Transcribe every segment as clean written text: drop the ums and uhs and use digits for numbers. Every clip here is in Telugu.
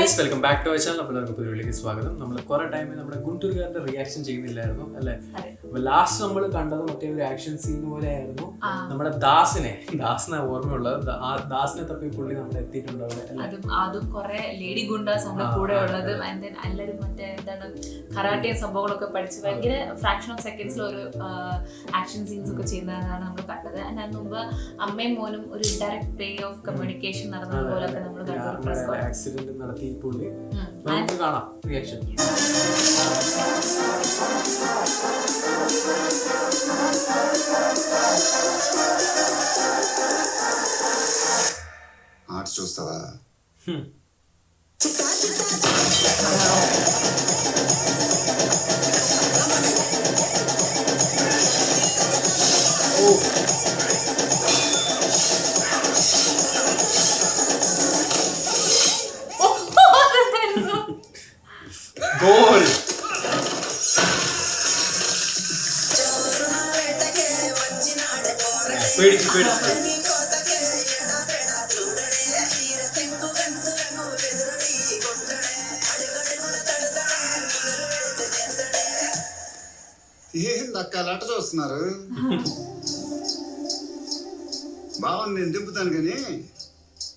Guys welcome back to our channel. അപ്പോൾ നമുക്ക് പുതിയതിലേക്ക് സ്വാഗതം. നമ്മൾ കുറെ ടൈമിൽ നമ്മുടെ ഗുണ്ടൂർകാരുടെ റിയാക്ഷൻ ചെയ്യുന്നില്ലായിരുന്നു അല്ലേ? അപ്പൊ ലാസ്റ്റ് നമ്മൾ കണ്ടത് മറ്റേ ഒരു ആക്ഷൻ സീൻ പോലെ ആയിരുന്നു. നമ്മുടെ ദാസിനെ ഓർമ്മയുള്ളത്. ദാസിനെ തപ്പി പുള്ളി നമ്മൾ എത്തിയിട്ടുണ്ട് അവിടെ. അതും കുറെ ലേഡി ഗുണ്ടാസ് നമ്മുടെ കൂടെ ഉള്ളത്. എല്ലാവരും മറ്റേ എന്താണ് കരാട്ടെ സംഭവങ്ങളൊക്കെ പഠിച്ച് ഭയങ്കര ഫ്രാക്ഷൻ ഓഫ് സെക്കൻഡ്സിൽ ഒരു ആക്ഷൻ സീൻസ് ഒക്കെ ചെയ്യുന്നതാണ് നമ്മൾ കണ്ടത്. അതിന് മുമ്പ് അമ്മയും മോനും ഒരു ഇൻഡയറക്ട് വേ ഓഫ് കമ്മ്യൂണിക്കേഷൻ നടന്നതുപോലൊക്കെ നമ്മൾ കണ്ടു. ആക്സിഡന്റ് നടത്തി പുള്ളി. നമുക്ക് കാണാം റിയാക്ഷൻ. ఆర్ట్స్ చూస్తావా? గోల్. പേടിച്ചു ఏందక్క అలా చూస్తున్నారు? బాగుంది, నేను దింపుతాను కానీ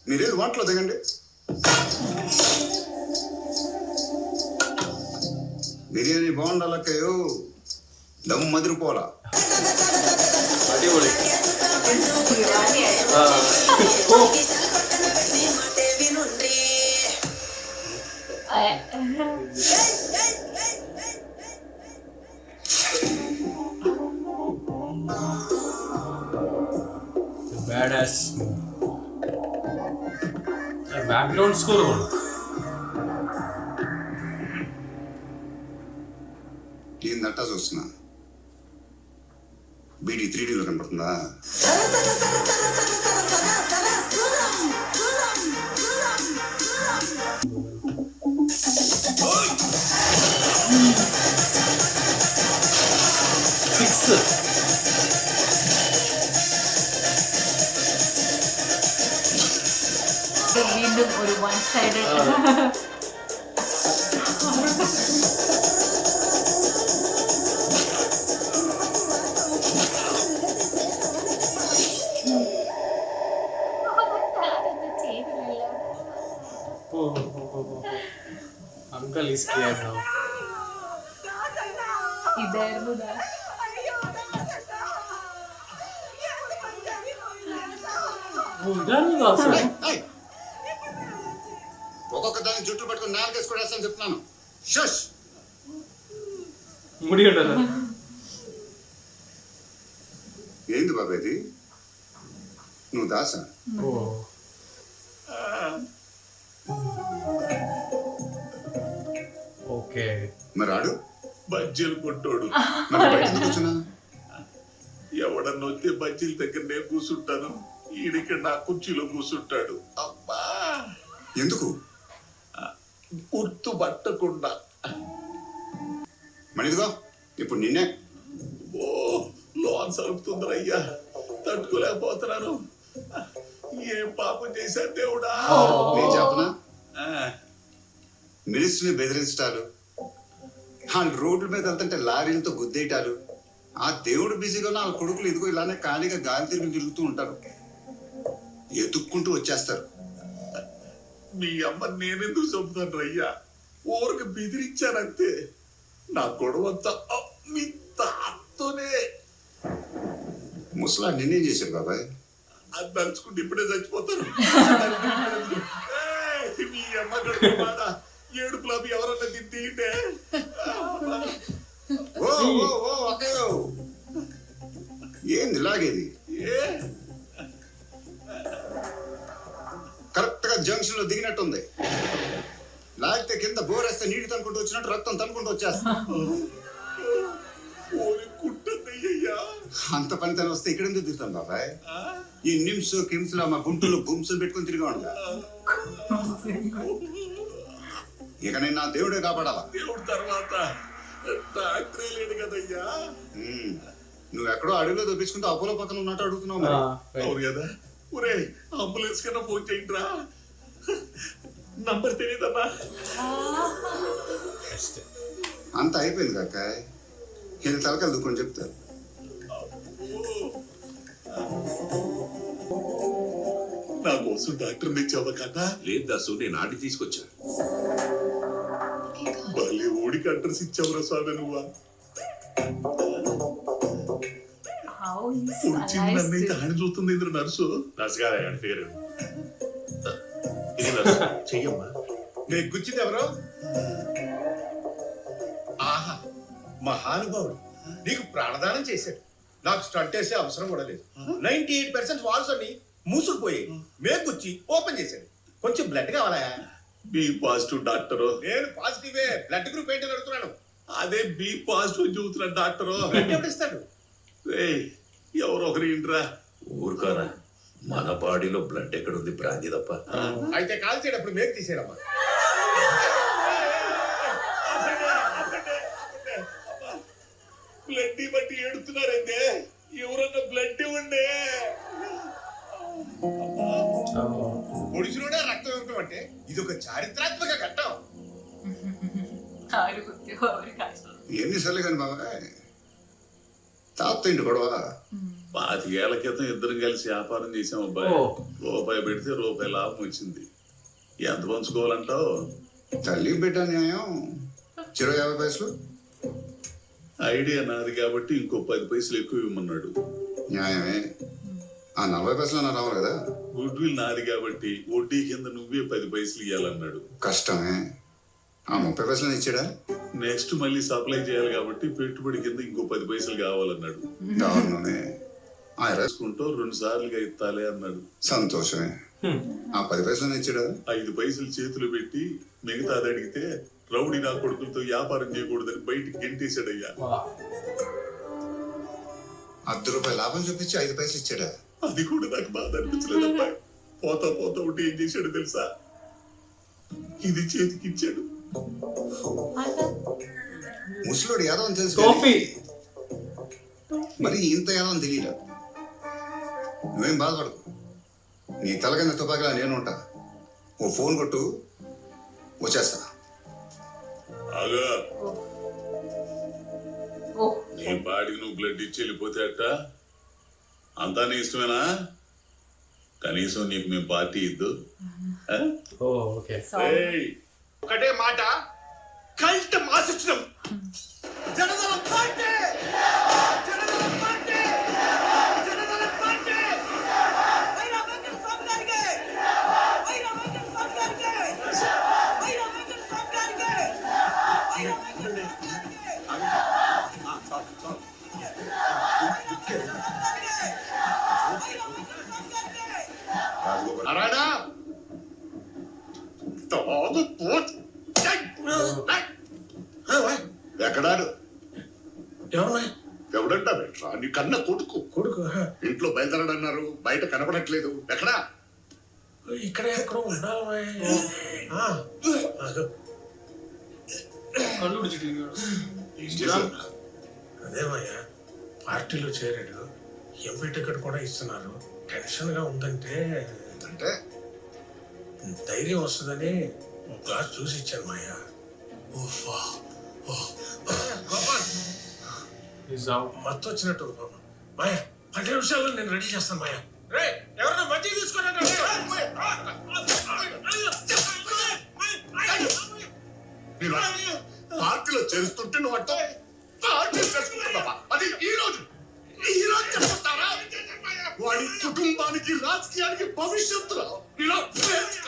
మీరేది వంటలో దిగండి. Biryani బాగుండాలక్కయ్యో, dum మదిరిపోలా. అడిపొళి. Badass background score on ఏందట్టా చూస్తున్నా? బీడీ 3Dలో కనపడుతుందా? വീണ്ടും ഒരു one side Uncle is scared now. ഇതായിരുന്നു ఒక్కొక్క దాన్ని జుట్టు పట్టుకుని నాలుగేసుకొడేస్తాను చెప్తున్నాను. షష్. ముడి ఉండదు. ఏంది బాబా ఇది? నువ్వు దాసా? ఓకే. మరి ఆడు బజ్జీలు కొట్టాడు. కూర్చున్నా ఎవడన్నా వస్తే బజ్జీల దగ్గర నేను కూర్చుంటాను, ఈడిక్కడ నా కుర్చీలో కూర్చుంటాడు. అబ్బా ఎందుకు? గుర్తు పట్టకుండా. మణిదిగో ఇప్పుడు నిన్నే. ఓ లోన్ సరుపుతుందరయ్యా, తట్టుకోలేకపోతున్నాను. ఏం పాపం చేశాను దేవుడా? నేను చెప్పనా? మినిస్టర్ని బెదిరించటాలు, వాళ్ళు రోడ్ల మీద వెళ్తుంటే లారీలతో గుద్దేయటాలు, ఆ దేవుడు బిజీగా వాళ్ళ కొడుకులు ఇదిగో ఇలానే ఖాళీగా గాలి తిరిగి తిరుగుతూ ఉంటారు, ఎత్తుక్కుంటూ వచ్చేస్తారు. మీ అమ్మ నేనెందుకు చంపుతాను రయ్యా? ఊరికి బెదిరించానంతే. నా గొడవంతా మీ తాతోనే. ముసలా నిన్నేం చేశారు బాబాయ్? అది తలుచుకుంటే ఇప్పుడే చచ్చిపోతాను. మీ అమ్మ గడుపుమాడ ఏడుపులా ఎవరన్నా తింటే ఏంది ఇలాగేది? కరెక్ట్ గా జంక్షన్ లో దిగినట్టుంది. లాగితే కింద బోరేస్తే నీటి తనుకుంటూ వచ్చినట్టు రక్తం తనుకుంటూ వచ్చేస్తా. అంత పనితనం వస్తే ఇక్కడ ఎందుకు తిరుగుతాం బాబాయ్? ఈ నిమ్స్ కిమ్స్ లో మా గుంటూరులో గుంసులు పెట్టుకుని తిరిగా ఉండగా ఇక నేను నా దేవుడే కాపాడాలా. దేవుడి తర్వాత డాక్టరే లేడు కదయ్యా. నువ్వు ఎక్కడో అడవిలో దొప్పించుకుంటూ అపోలో పక్కన ఉన్నట్టు అడుగుతున్నావు. అవును కదా. ఒరే అంబులెన్స్ కన్నా ఫోన్ చేయండిరా. నంబర్ తెలియదమ్మా. అంత అయిపోయింది కాక, వీళ్ళు తలకాయలు దుక్కుని చెప్తారు. నా కోసం డాక్టర్ తెచ్చావా కదా? లేదు దాసు, నేను ఆడి తీసుకొచ్చా. భలే ఊడికి అడ్రస్ ఇచ్చావురా స్వామి నువ్వా. How he's చిన్నైతే alive ఆడి చూస్తుంది ఇంద్ర నర్సు. నర్సు గారే అని పేరు. ఇది నర్సు చెయ్యమ్మా. నేను గుచ్చింది ఎవరు? ఆహా, మహానుభావుడు నీకు ప్రాణదానం చేశాడు. నాకు స్టంట్ వేసే అవసరం కూడా లేదు. 98% వాల్స్ అన్ని మూసుకుపోయి మేము గుచ్చి ఓపెన్ చేశాడు. కొంచెం బ్లడ్ కావాలా? B positive doctor. నేను పాజిటివే. బ్లడ్ గ్రూప్ ఏంటని అడుగుతున్నాను. అదే బి పాజిటివ్ చూస్తున్నా డాక్టరు. బ్లడ్ ఎప్పుడు ఇస్తాడు? ఎవరో ఒకరు ఇంట్రా. ఊరుకోరా, మన బాడీలో బ్లడ్ ఎక్కడుంది? బ్రాంతి తప్ప. అయితే కాల్చేటప్పుడు మేకు తీసేయడమ్మా. బ్లడ్ బట్టి ఏడుతున్నారంటే ఎవరన్నా బ్లడ్ ఇవ్వండి. పొడిచినోడే రక్తం ఇవ్వటం అంటే ఇది ఒక చారిత్రాత్మక ఘట్టం. ఆవిడ గుర్తు ఎవరికి కాదు. ఎన్నిసార్లు కానీ బాబాయ్, తాత ఇంటి గొడవ. 25 ఏళ్ల క్రితం ఇద్దరం కలిసి వ్యాపారం చేసాం అబ్బాయి. రూపాయి పెడితే రూపాయి లాభం వచ్చింది. ఎంత పంచుకోవాలంటావు? తల్లి బిడ్డ న్యాయం 50 పైసలు. ఐడియా నాది కాబట్టి ఇంకో 10 పైసలు ఎక్కువ ఇవ్వమన్నాడు. న్యాయమే. ఆ 40 పైసలు అన్న రావాలి కదా. గుడ్ విల్ నాది కాబట్టి వడ్డీ కింద నువ్వే 10 పైసలు ఇవ్వాలన్నాడు. కష్టమే. ఆ 30 పైసలు ఇచ్చాడా? నెక్స్ట్ మళ్ళీ సప్లై చేయాలి కాబట్టి పెట్టుబడి కింద ఇంకో 10 పైసలు కావాలన్నాడు. దారుణమే. ఆ 20 రాసుకుంటూ 2 సార్లుగా ఇస్తాలే అన్నాడు. సంతోషమే. ఆ 10 పైసలు ఇచ్చాడా? 5 పైసలు చేతులు పెట్టి మిగతాది అడిగితే రౌడీ నా కొడుకులతో వ్యాపారం చేయకూడదని బయటికి గెంటేశాడయ్యా. ₹10 లాభం చూపించి 5 పైసలు ఇచ్చాడా? అది కూడా నాకు బాధ అనిపించలేదబ్బా. పోతా పోతా ఉంటే ఏం చేశాడు తెలుసా? ఇది చేతికి ఇచ్చాడు. ముసలోడు యాదవ్ అని తెలుసు కాఫీ. మరి ఇంత యాదవ్ అని తెలియదు. నువ్వేం బాధపడకు. నీ తల కింద తుపాకిలా నేను ఉంటా. ఓ ఫోన్ కొట్టు, వచ్చేస్తా. ఆగా, ఓ నీ బాడీకి నువ్వు బ్లడ్ ఇచ్చి వెళ్ళిపోతే అట్ట అంతా నీ ఇష్టమేనా? కనీసం నీకు మేము పార్టీ ఇద్దు. ఓకే. ఏయ్, ఒకటే మాట, కల్ట్ మాసిచ్చడం. జనదల పార్టీ! జనదల పార్టీ! జనదల పార్టీ! వైరా వెంకట స్వామి గారికి! వైరా వెంకట స్వామి గారికి! వైరా వెంకట స్వామి గారికి! వైరా వెంకట స్వామి గారికి! నారాయణ తాగు పోత్ ఎక్కడాడు? ఎవడంటా వెంట్రా? నీ కన్న కొడుకు. ఇంట్లో బయలుదేరడన్నారు, బయట కనపడట్లేదు. ఎక్కడా? ఇక్కడే ఎక్కడో ఉండాలి. అదేమయ్యా, పార్టీలో చేరాడు, ఎంపీ టికెట్ కూడా ఇస్తున్నారు. టెన్షన్ గా ఉందంటే అంటే ధైర్యం వస్తుందని ఒక గ్లాస్ చూసి ఇచ్చాను మాయా. మత్తు వచ్చినట్టు మాయా. 10 నిమిషాల్లో నేను రెడీ చేస్తాను మాయా. రే, ఎవరన్నా మధ్య తీసుకున్నాడు. పార్టీలో చేరుస్తుంటే నువ్వు అంటే పార్టీ చేసుకుంటున్నావా? అది ఈ రోజు చెప్తారా? వాడి కుటుంబానికి, రాజకీయానికి భవిష్యత్తు ఇలా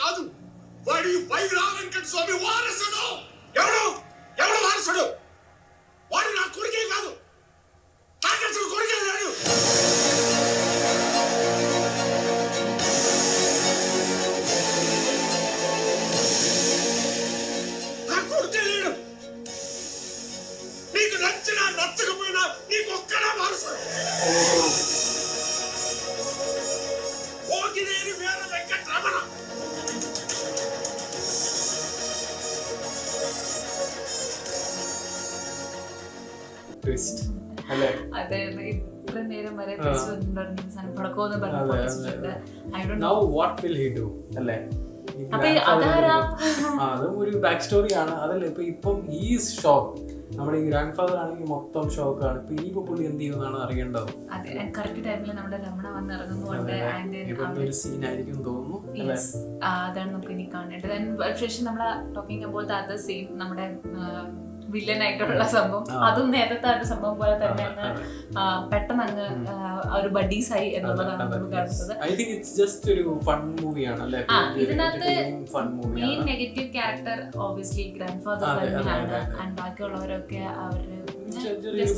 కాదు. వాడి వైరా వెంకట స్వామి వారసుడు. ఎవడు వారసుడు? వాడు నా కొడుకే కాదు, తాకట్టు కొడుకే లేడు. నా కొడుకే లేడు. నీకు నచ్చినా నచ్చకపోయినా నీకు ఒక్కడే వారసుడు. ఓగినేని వీర వెంకటరమణ. ಟ್ವಿಸ್ಟ್ ಅಲ್ಲೇ ಅದೇ ಇಬ್ಬರ ನೇರ ಮರೆ ಸಣ್ಣ ಪಡ್ಕೋದು ನಾವು ವಾಟ್ ವಿಲ್ ಹಿ ಡೂ ಅಲ್ಲೇ അപ്പൊ അതാരാ? അതും ഒരു ബാക്ക് സ്റ്റോറിയാണ്. അതല്ല ഇപ്പം ഈ ഷോക്ക് നമ്മുടെ ഈ ഗ്രാൻഡ് ഫാദർ ആണെങ്കിൽ മൊത്തം ഷോക്കാണ്. ഇപ്പൊ ഇനിയിപ്പോ പുള്ളി എന്ത് ചെയ്യുമെന്നാണ് അറിയേണ്ടത്. അതെ, കറക്റ്റ് ടൈമിൽ നമ്മുടെ രമണ വന്ന് ഇറങ്ങുന്നുണ്ട്. ഒരു സീൻ ആയിരിക്കും തോന്നുന്നു. അതാണ് നമുക്ക് ഇനി കാണേണ്ടത്. ശേഷം നമ്മളെ ടോക്കിംഗ് അബൌട്ട് അതർ സീൻ, നമ്മുടെ വില്ലൻ ആയിട്ടുള്ള സംഭവം, അതും നേരത്തെ ഒരു സംഭവം പോലെ തന്നെ പെട്ടെന്ന് അങ്ങ് ഒരു ബഡീസ് ആയി എന്നുള്ളതാണ് നമ്മൾ കാണുന്നത്. ഇതിനകത്ത് main negative character obviously grand father തന്നെയാണ്. ആൻഡ് ബാക്കിയുള്ളവരൊക്കെ അവര്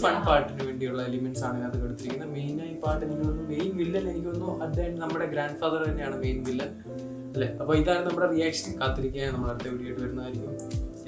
ഫൺ പാർട്ടിന് വേണ്ടിയുള്ള എലിമെന്റ്സ് ആണ് ഇതിനകത്ത് എടുത്തിരിക്കുന്നത്. മെയിൻ ആയി പാട്ട് എനിക്ക് തോന്നുന്നു മെയിൻ വില്ലൻ എനിക്ക് തോന്നുന്നു അദ്ദേഹം നമ്മുടെ ഗ്രാൻഡ് ഫാദർ തന്നെയാണ് മെയിൻ വില്ലൻ അല്ലെ. അപ്പൊ ഇതാണ് നമ്മുടെ റിയാക്ഷൻ. കാത്തിരിക്കാൻ നമ്മൾ അടുത്ത വീഡിയോ ആയിട്ട് വരുന്നതായിരിക്കും.